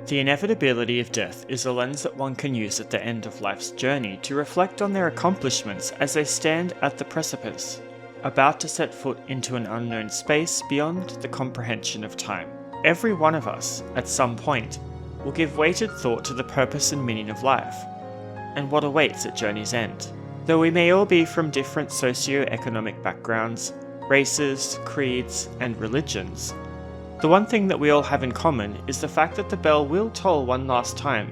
The inevitability of death is a lens that one can use at the end of life's journey to reflect on their accomplishments as they stand at the precipice, about to set foot into an unknown space beyond the comprehension of time. Every one of us, at some point, will give weighted thought to the purpose and meaning of life, and what awaits at journey's end. Though we may all be from different socio-economic backgrounds, races, creeds, and religions, the one thing that we all have in common is the fact that the bell will toll one last time,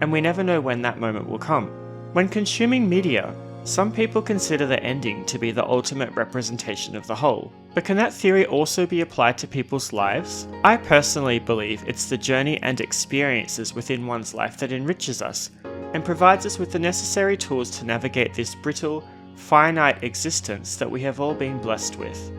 and we never know when that moment will come. When consuming media, some people consider the ending to be the ultimate representation of the whole. But can that theory also be applied to people's lives? I personally believe it's the journey and experiences within one's life that enriches us and provides us with the necessary tools to navigate this brittle, finite existence that we have all been blessed with.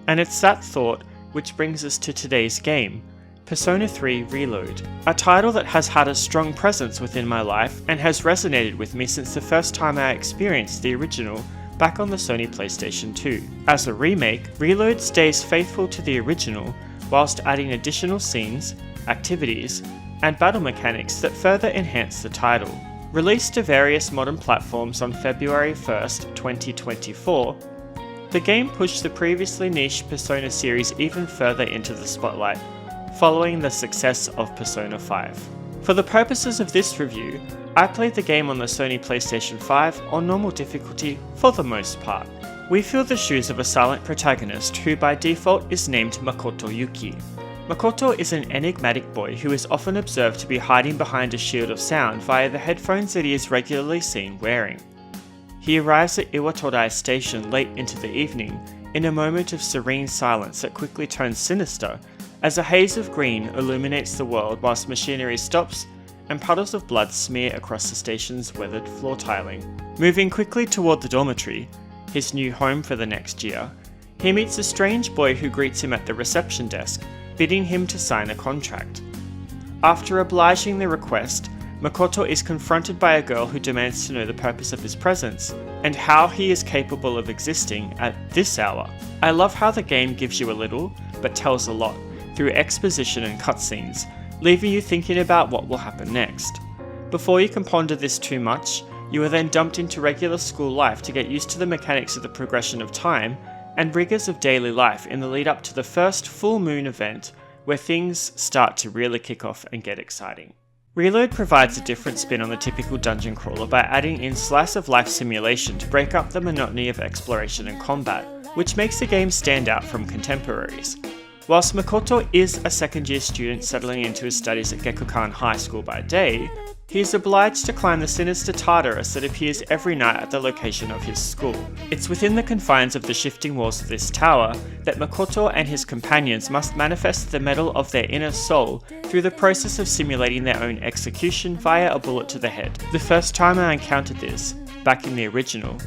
And it's that thought which brings us to today's game, Persona 3 Reload, a title that has had a strong presence within my life and has resonated with me since the first time I experienced the original back on the Sony PlayStation 2. As a remake, Reload stays faithful to the original whilst adding additional scenes, activities, and battle mechanics that further enhance the title. Released to various modern platforms on February 1st, 2024, the game pushed the previously niche Persona series even further into the spotlight, following the success of Persona 5. For the purposes of this review, I played the game on the Sony PlayStation 5 on normal difficulty for the most part. We fill the shoes of a silent protagonist who by default is named Makoto Yuki. Makoto is an enigmatic boy who is often observed to be hiding behind a shield of sound via the headphones that he is regularly seen wearing. He arrives at Iwatodai Station late into the evening in a moment of serene silence that quickly turns sinister as a haze of green illuminates the world whilst machinery stops and puddles of blood smear across the station's weathered floor tiling. Moving quickly toward the dormitory, his new home for the next year, he meets a strange boy who greets him at the reception desk, bidding him to sign a contract. After obliging the request, Makoto is confronted by a girl who demands to know the purpose of his presence and how he is capable of existing at this hour. I love how the game gives you a little, but tells a lot, through exposition and cutscenes, leaving you thinking about what will happen next. Before you can ponder this too much, you are then dumped into regular school life to get used to the mechanics of the progression of time and rigors of daily life in the lead up to the first full moon event where things start to really kick off and get exciting. Reload provides a different spin on the typical dungeon crawler by adding in slice of life simulation to break up the monotony of exploration and combat, which makes the game stand out from contemporaries. Whilst Makoto is a second year student settling into his studies at Gekkoukan High School by day, he is obliged to climb the sinister Tartarus that appears every night at the location of his school. It's within the confines of the shifting walls of this tower that Makoto and his companions must manifest the metal of their inner soul through the process of simulating their own execution via a bullet to the head. The first time I encountered this, back in the original,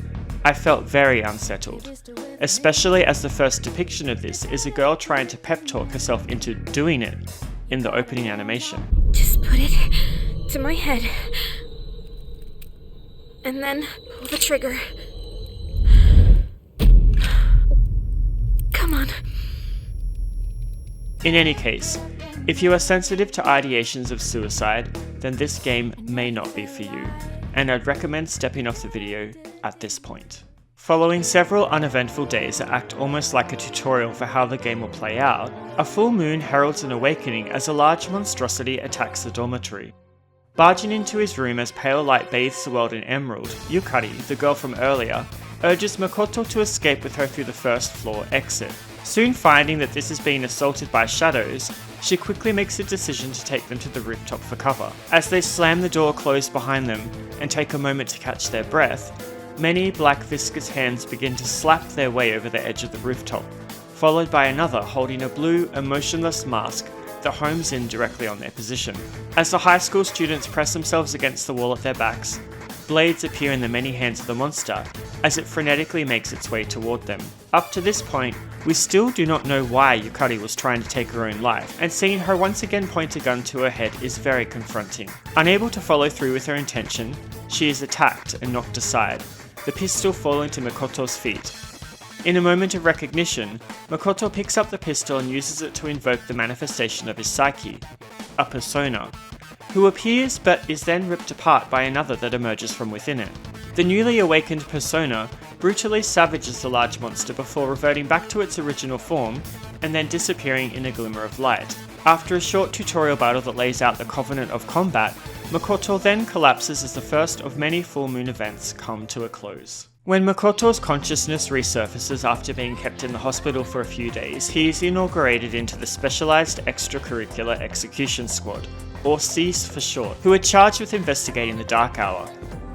I felt very unsettled, especially as the first depiction of this is a girl trying to pep talk herself into doing it in the opening animation. Just put it to my head, and then pull the trigger. Come on. In any case, if you are sensitive to ideations of suicide, then this game may not be for you, and I'd recommend stepping off the video at this point. Following several uneventful days that act almost like a tutorial for how the game will play out, a full moon heralds an awakening as a large monstrosity attacks the dormitory. Barging into his room as pale light bathes the world in emerald, Yukari, the girl from earlier, urges Makoto to escape with her through the first floor exit. Soon finding that this is being assaulted by shadows, she quickly makes a decision to take them to the rooftop for cover. As they slam the door closed behind them and take a moment to catch their breath, many black viscous hands begin to slap their way over the edge of the rooftop, followed by another holding a blue, emotionless mask that homes in directly on their position. As the high school students press themselves against the wall at their backs, blades appear in the many hands of the monster as it frenetically makes its way toward them. Up to this point, we still do not know why Yukari was trying to take her own life, and seeing her once again point a gun to her head is very confronting. Unable to follow through with her intention, she is attacked and knocked aside, the pistol falling to Makoto's feet. In a moment of recognition, Makoto picks up the pistol and uses it to invoke the manifestation of his psyche, a persona, who appears but is then ripped apart by another that emerges from within it. The newly awakened persona brutally savages the large monster before reverting back to its original form and then disappearing in a glimmer of light. After a short tutorial battle that lays out the covenant of combat, Makoto then collapses as the first of many full moon events come to a close. When Makoto's consciousness resurfaces after being kept in the hospital for a few days, he is inaugurated into the Specialized Extracurricular Execution Squad, or S.E.E.S for short, who are charged with investigating the Dark Hour,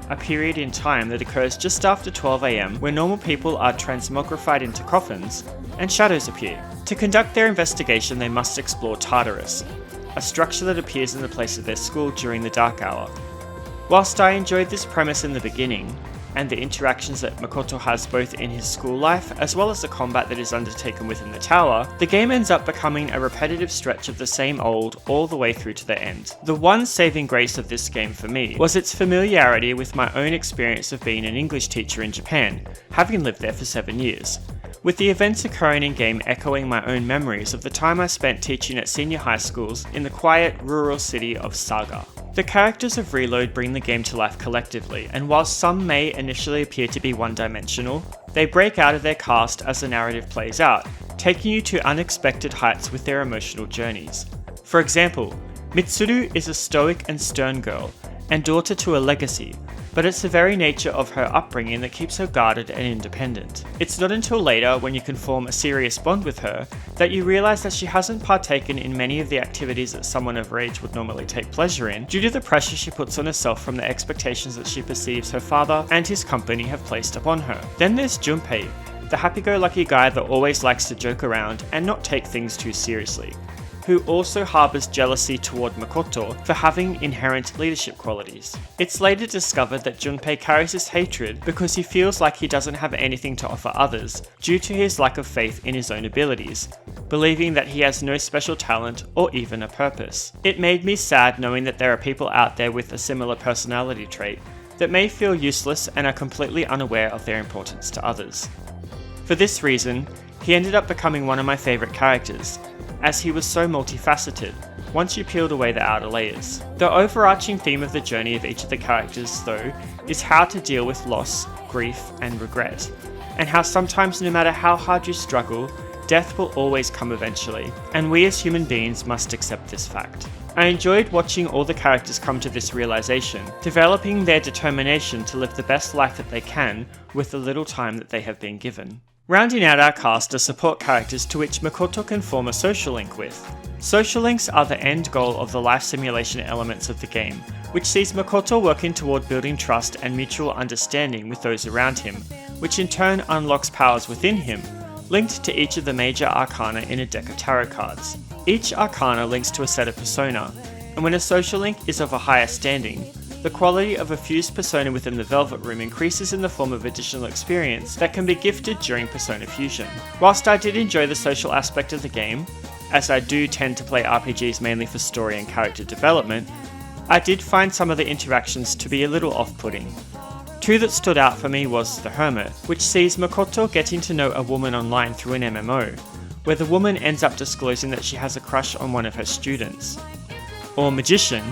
a period in time that occurs just after 12 AM where normal people are transmogrified into coffins and shadows appear. To conduct their investigation, they must explore Tartarus, a structure that appears in the place of their school during the Dark Hour. Whilst I enjoyed this premise in the beginning, and the interactions that Makoto has both in his school life as well as the combat that is undertaken within the tower, the game ends up becoming a repetitive stretch of the same old all the way through to the end. The one saving grace of this game for me was its familiarity with my own experience of being an English teacher in Japan, having lived there for 7 years, with the events occurring in-game echoing my own memories of the time I spent teaching at senior high schools in the quiet, rural city of Saga. The characters of Reload bring the game to life collectively, and while some may initially appear to be one-dimensional, they break out of their cast as the narrative plays out, taking you to unexpected heights with their emotional journeys. For example, Mitsuru is a stoic and stern girl, and daughter to a legacy, but it's the very nature of her upbringing that keeps her guarded and independent. It's not until later, when you can form a serious bond with her, that you realise that she hasn't partaken in many of the activities that someone of her age would normally take pleasure in, due to the pressure she puts on herself from the expectations that she perceives her father and his company have placed upon her. Then there's Junpei, the happy-go-lucky guy that always likes to joke around and not take things too seriously, who also harbours jealousy toward Makoto for having inherent leadership qualities. It's later discovered that Junpei carries this hatred because he feels like he doesn't have anything to offer others due to his lack of faith in his own abilities, believing that he has no special talent or even a purpose. It made me sad knowing that there are people out there with a similar personality trait that may feel useless and are completely unaware of their importance to others. For this reason, he ended up becoming one of my favourite characters, as he was so multifaceted once you peeled away the outer layers. The overarching theme of the journey of each of the characters, though, is how to deal with loss, grief, and regret, and how sometimes no matter how hard you struggle, death will always come eventually, and we as human beings must accept this fact. I enjoyed watching all the characters come to this realization, developing their determination to live the best life that they can with the little time that they have been given. Rounding out our cast are support characters to which Makoto can form a social link with. Social links are the end goal of the life simulation elements of the game, which sees Makoto working toward building trust and mutual understanding with those around him, which in turn unlocks powers within him, linked to each of the major arcana in a deck of tarot cards. Each arcana links to a set of persona, and when a social link is of a higher standing, the quality of a fused persona within the Velvet Room increases in the form of additional experience that can be gifted during persona fusion. Whilst I did enjoy the social aspect of the game, as I do tend to play RPGs mainly for story and character development, I did find some of the interactions to be a little off-putting. Two that stood out for me was The Hermit, which sees Makoto getting to know a woman online through an MMO, where the woman ends up disclosing that she has a crush on one of her students. Or Magician,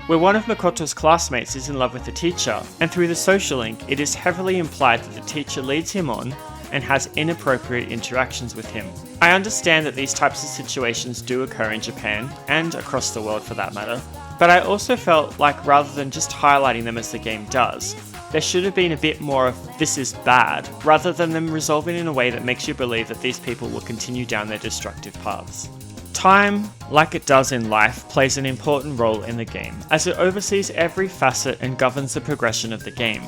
where one of Makoto's classmates is in love with the teacher, and through the social link it is heavily implied that the teacher leads him on and has inappropriate interactions with him. I understand that these types of situations do occur in Japan, and across the world for that matter, but I also felt like rather than just highlighting them as the game does, there should have been a bit more of "this is bad," rather than them resolving in a way that makes you believe that these people will continue down their destructive paths. Time, like it does in life, plays an important role in the game, as it oversees every facet and governs the progression of the game.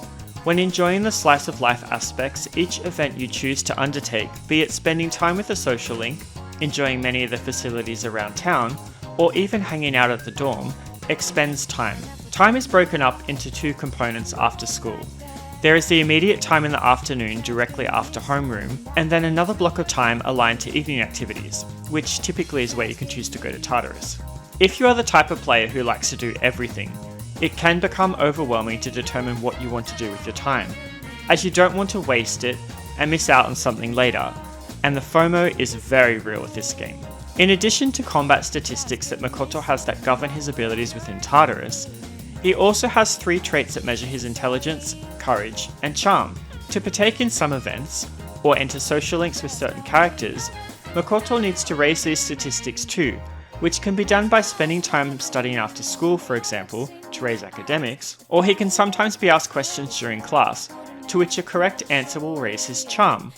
When enjoying the slice of life aspects, each event you choose to undertake, be it spending time with a social link, enjoying many of the facilities around town, or even hanging out at the dorm, expends time. Time is broken up into two components after school. There is the immediate time in the afternoon directly after homeroom, and then another block of time aligned to evening activities, which typically is where you can choose to go to Tartarus. If you are the type of player who likes to do everything, it can become overwhelming to determine what you want to do with your time, as you don't want to waste it and miss out on something later, and the FOMO is very real with this game. In addition to combat statistics that Makoto has that govern his abilities within Tartarus, he also has 3 traits that measure his intelligence, courage, and charm. To partake in some events, or enter social links with certain characters, Makoto needs to raise these statistics too, which can be done by spending time studying after school, for example, to raise academics, or he can sometimes be asked questions during class, to which a correct answer will raise his charm,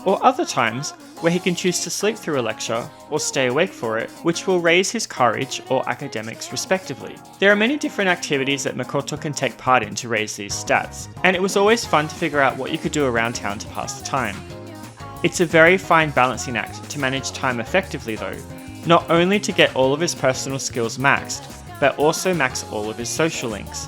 or other times where he can choose to sleep through a lecture or stay awake for it, which will raise his courage or academics respectively. There are many different activities that Makoto can take part in to raise these stats, and it was always fun to figure out what you could do around town to pass the time. It's a very fine balancing act to manage time effectively though, not only to get all of his personal skills maxed, but also max all of his social links.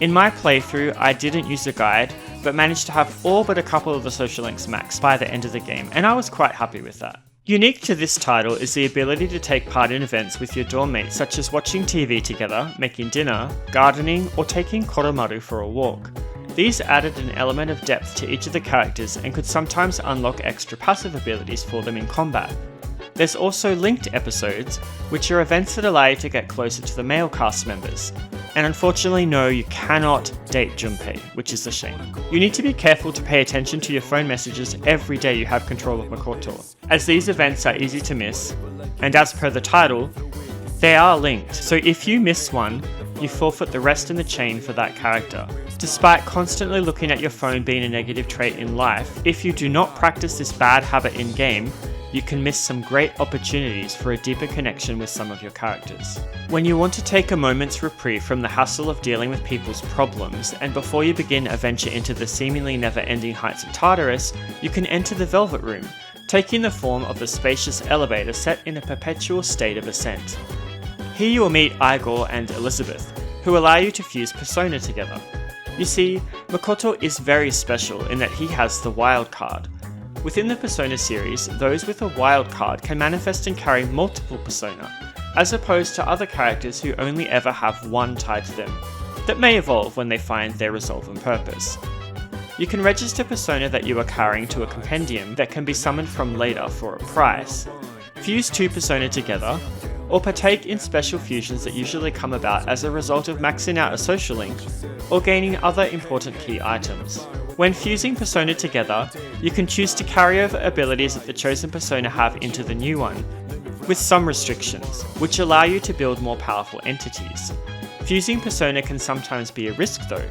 In my playthrough, I didn't use a guide, but managed to have all but a couple of the social links maxed by the end of the game, and I was quite happy with that. Unique to this title is the ability to take part in events with your dorm mates, such as watching TV together, making dinner, gardening, or taking Koromaru for a walk. These added an element of depth to each of the characters and could sometimes unlock extra passive abilities for them in combat. There's also linked episodes, which are events that allow you to get closer to the male cast members. And unfortunately, no, you cannot date Junpei, which is a shame. You need to be careful to pay attention to your phone messages every day you have control of Makoto, as these events are easy to miss, and as per the title, they are linked, so if you miss one, you forfeit the rest in the chain for that character. Despite constantly looking at your phone being a negative trait in life, if you do not practice this bad habit in-game, you can miss some great opportunities for a deeper connection with some of your characters. When you want to take a moment's reprieve from the hassle of dealing with people's problems, and before you begin a venture into the seemingly never-ending heights of Tartarus, you can enter the Velvet Room, taking the form of a spacious elevator set in a perpetual state of ascent. Here you will meet Igor and Elizabeth, who allow you to fuse persona together. You see, Makoto is very special in that he has the wild card. Within the Persona series, those with a wild card can manifest and carry multiple persona, as opposed to other characters who only ever have one tied to them, that may evolve when they find their resolve and purpose. You can register persona that you are carrying to a compendium that can be summoned from later for a price, fuse 2 persona together, or partake in special fusions that usually come about as a result of maxing out a social link, or gaining other important key items. When fusing persona together, you can choose to carry over abilities that the chosen persona have into the new one, with some restrictions, which allow you to build more powerful entities. Fusing persona can sometimes be a risk though,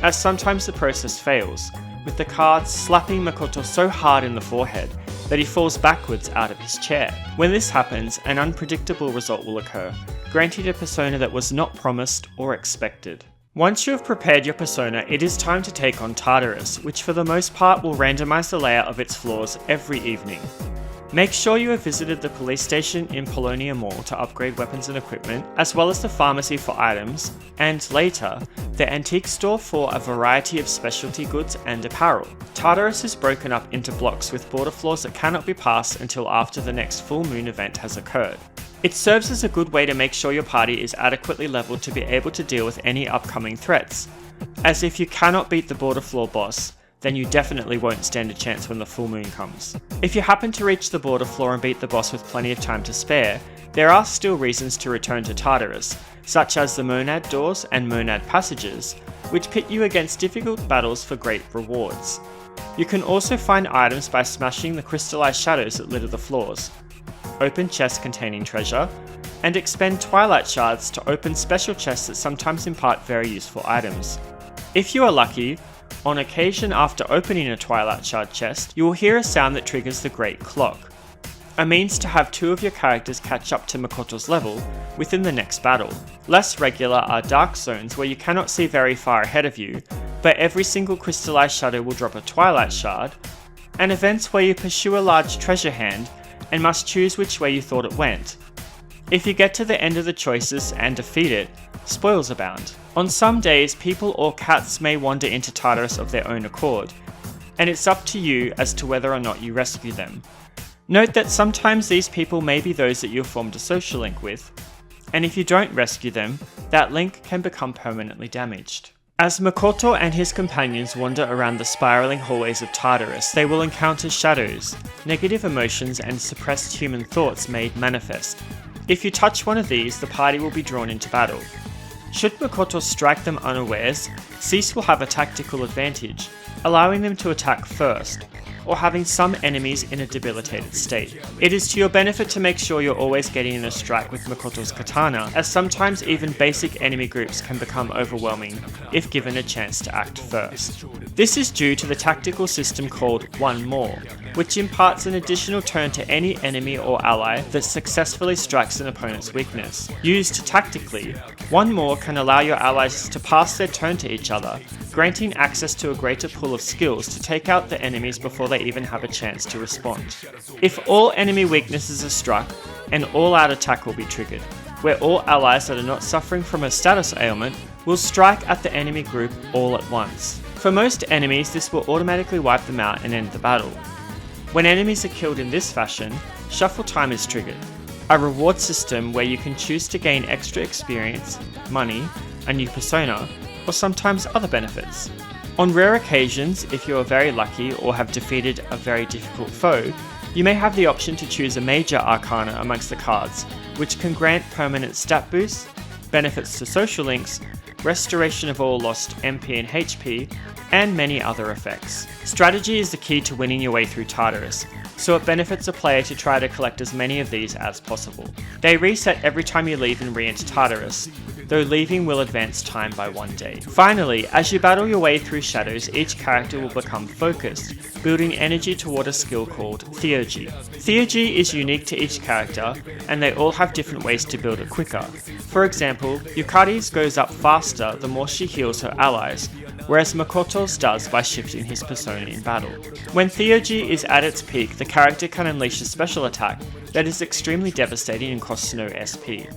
as sometimes the process fails, with the card slapping Makoto so hard in the forehead that he falls backwards out of his chair. When this happens, an unpredictable result will occur, granting a persona that was not promised or expected. Once you have prepared your persona, it is time to take on Tartarus, which for the most part will randomize the layout of its floors every evening. Make sure you have visited the police station in Polonia Mall to upgrade weapons and equipment, as well as the pharmacy for items, and later, the antique store for a variety of specialty goods and apparel. Tartarus is broken up into blocks with border floors that cannot be passed until after the next full moon event has occurred. It serves as a good way to make sure your party is adequately leveled to be able to deal with any upcoming threats, as if you cannot beat the border floor boss, then you definitely won't stand a chance when the full moon comes. If you happen to reach the border floor and beat the boss with plenty of time to spare, there are still reasons to return to Tartarus, such as the monad doors and monad passages, which pit you against difficult battles for great rewards. You can also find items by smashing the crystallized shadows that litter the floors, open chests containing treasure, and expend twilight shards to open special chests that sometimes impart very useful items. If you are lucky, on occasion after opening a twilight shard chest, you will hear a sound that triggers the Great Clock, a means to have 2 of your characters catch up to Makoto's level within the next battle. Less regular are dark zones where you cannot see very far ahead of you, but every single crystallized shadow will drop a twilight shard, and events where you pursue a large treasure hand and must choose which way you thought it went. If you get to the end of the choices and defeat it, spoils abound. On some days, people or cats may wander into Tartarus of their own accord, and it's up to you as to whether or not you rescue them. Note that sometimes these people may be those that you have formed a social link with, and if you don't rescue them, that link can become permanently damaged. As Makoto and his companions wander around the spiraling hallways of Tartarus, they will encounter shadows, negative emotions, and suppressed human thoughts made manifest. If you touch one of these, the party will be drawn into battle. Should Makoto strike them unawares, S.E.E.S will have a tactical advantage, allowing them to attack first, or having some enemies in a debilitated state. It is to your benefit to make sure you're always getting in a strike with Makoto's katana, as sometimes even basic enemy groups can become overwhelming if given a chance to act first. This is due to the tactical system called One More, which imparts an additional turn to any enemy or ally that successfully strikes an opponent's weakness. Used tactically, One More can allow your allies to pass their turn to each other, granting access to a greater pool of skills to take out the enemies before they even have a chance to respond. If all enemy weaknesses are struck, an all-out attack will be triggered, where all allies that are not suffering from a status ailment will strike at the enemy group all at once. For most enemies, this will automatically wipe them out and end the battle. When enemies are killed in this fashion, shuffle time is triggered, a reward system where you can choose to gain extra experience, money, a new persona, or sometimes other benefits. On rare occasions, if you are very lucky or have defeated a very difficult foe, you may have the option to choose a major arcana amongst the cards, which can grant permanent stat boosts, benefits to social links, restoration of all lost MP and HP, and many other effects. Strategy is the key to winning your way through Tartarus, so it benefits a player to try to collect as many of these as possible. They reset every time you leave and re-enter Tartarus, though leaving will advance time by 1 day. Finally, as you battle your way through shadows, each character will become focused, building energy toward a skill called Theurgy. Theurgy is unique to each character, and they all have different ways to build it quicker. For example, Yukari's goes up faster the more she heals her allies, whereas Makoto's does by shifting his persona in battle. When Theurgy is at its peak, the character can unleash a special attack that is extremely devastating and costs no SP.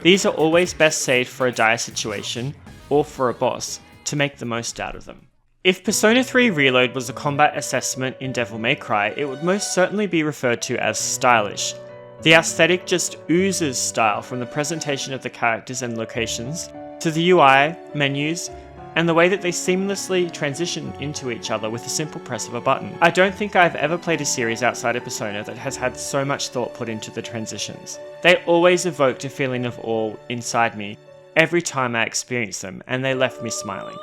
These are always best saved for a dire situation, or for a boss, to make the most out of them. If Persona 3 Reload was a combat assessment in Devil May Cry, it would most certainly be referred to as stylish. The aesthetic just oozes style from the presentation of the characters and locations, to the UI, menus, and the way that they seamlessly transition into each other with a simple press of a button. I don't think I've ever played a series outside of Persona that has had so much thought put into the transitions. They always evoked a feeling of awe inside me every time I experienced them, and they left me smiling.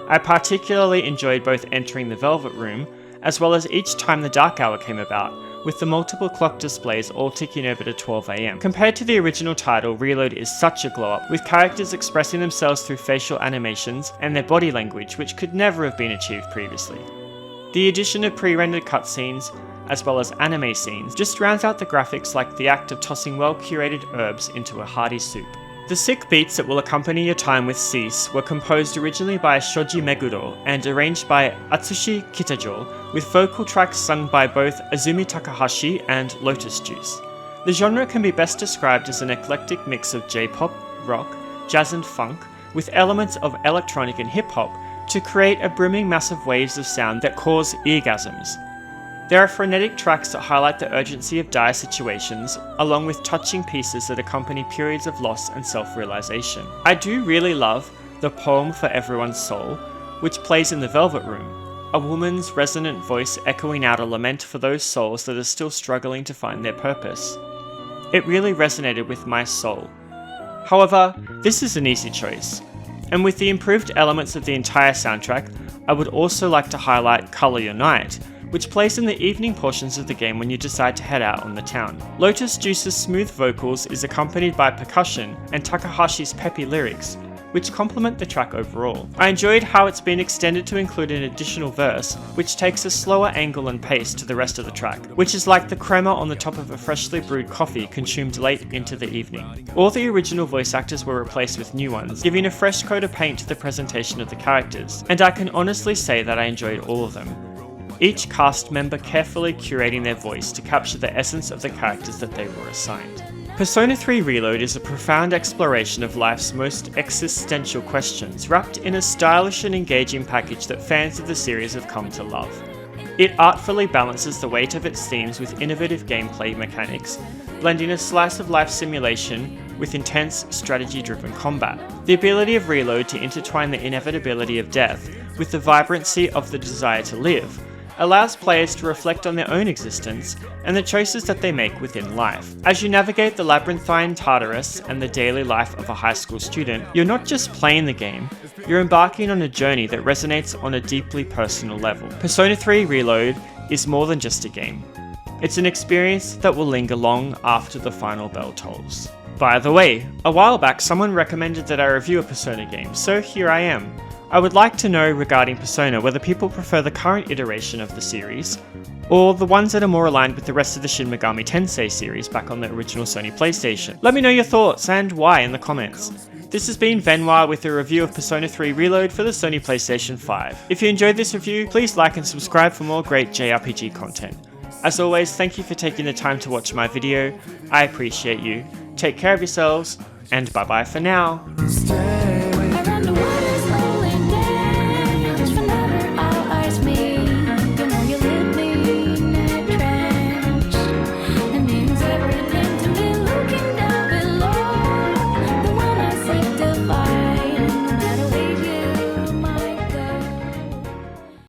I particularly enjoyed both entering the Velvet Room, as well as each time the Dark Hour came about, with the multiple clock displays all ticking over to 12 AM. Compared to the original title, Reload is such a glow up, with characters expressing themselves through facial animations and their body language, which could never have been achieved previously. The addition of pre-rendered cutscenes, as well as anime scenes, just rounds out the graphics like the act of tossing well-curated herbs into a hearty soup. The sick beats that will accompany your time with S.E.E.S were composed originally by Shoji Meguro and arranged by Atsushi Kitajo, with vocal tracks sung by both Azumi Takahashi and Lotus Juice. The genre can be best described as an eclectic mix of J-pop, rock, jazz and funk, with elements of electronic and hip-hop to create a brimming mass of waves of sound that cause eargasms. There are frenetic tracks that highlight the urgency of dire situations, along with touching pieces that accompany periods of loss and self-realization. I do really love the Poem for Everyone's Soul, which plays in the Velvet Room, a woman's resonant voice echoing out a lament for those souls that are still struggling to find their purpose. It really resonated with my soul. However, this is an easy choice, and with the improved elements of the entire soundtrack, I would also like to highlight Color Your Night, which plays in the evening portions of the game when you decide to head out on the town. Lotus Juice's smooth vocals is accompanied by percussion and Takahashi's peppy lyrics, which complement the track overall. I enjoyed how it's been extended to include an additional verse, which takes a slower angle and pace to the rest of the track, which is like the crema on the top of a freshly brewed coffee consumed late into the evening. All the original voice actors were replaced with new ones, giving a fresh coat of paint to the presentation of the characters, and I can honestly say that I enjoyed all of them. Each cast member carefully curating their voice to capture the essence of the characters that they were assigned. Persona 3 Reload is a profound exploration of life's most existential questions, wrapped in a stylish and engaging package that fans of the series have come to love. It artfully balances the weight of its themes with innovative gameplay mechanics, blending a slice of life simulation with intense strategy-driven combat. The ability of Reload to intertwine the inevitability of death with the vibrancy of the desire to live allows players to reflect on their own existence and the choices that they make within life. As you navigate the labyrinthine Tartarus and the daily life of a high school student, you're not just playing the game, you're embarking on a journey that resonates on a deeply personal level. Persona 3 Reload is more than just a game. It's an experience that will linger long after the final bell tolls. By the way, a while back someone recommended that I review a Persona game, so here I am. I would like to know regarding Persona whether people prefer the current iteration of the series, or the ones that are more aligned with the rest of the Shin Megami Tensei series back on the original Sony PlayStation. Let me know your thoughts and why in the comments. This has been Venwa with a review of Persona 3 Reload for the Sony PlayStation 5. If you enjoyed this review, please like and subscribe for more great JRPG content. As always, thank you for taking the time to watch my video. I appreciate you. Take care of yourselves, and bye bye for now.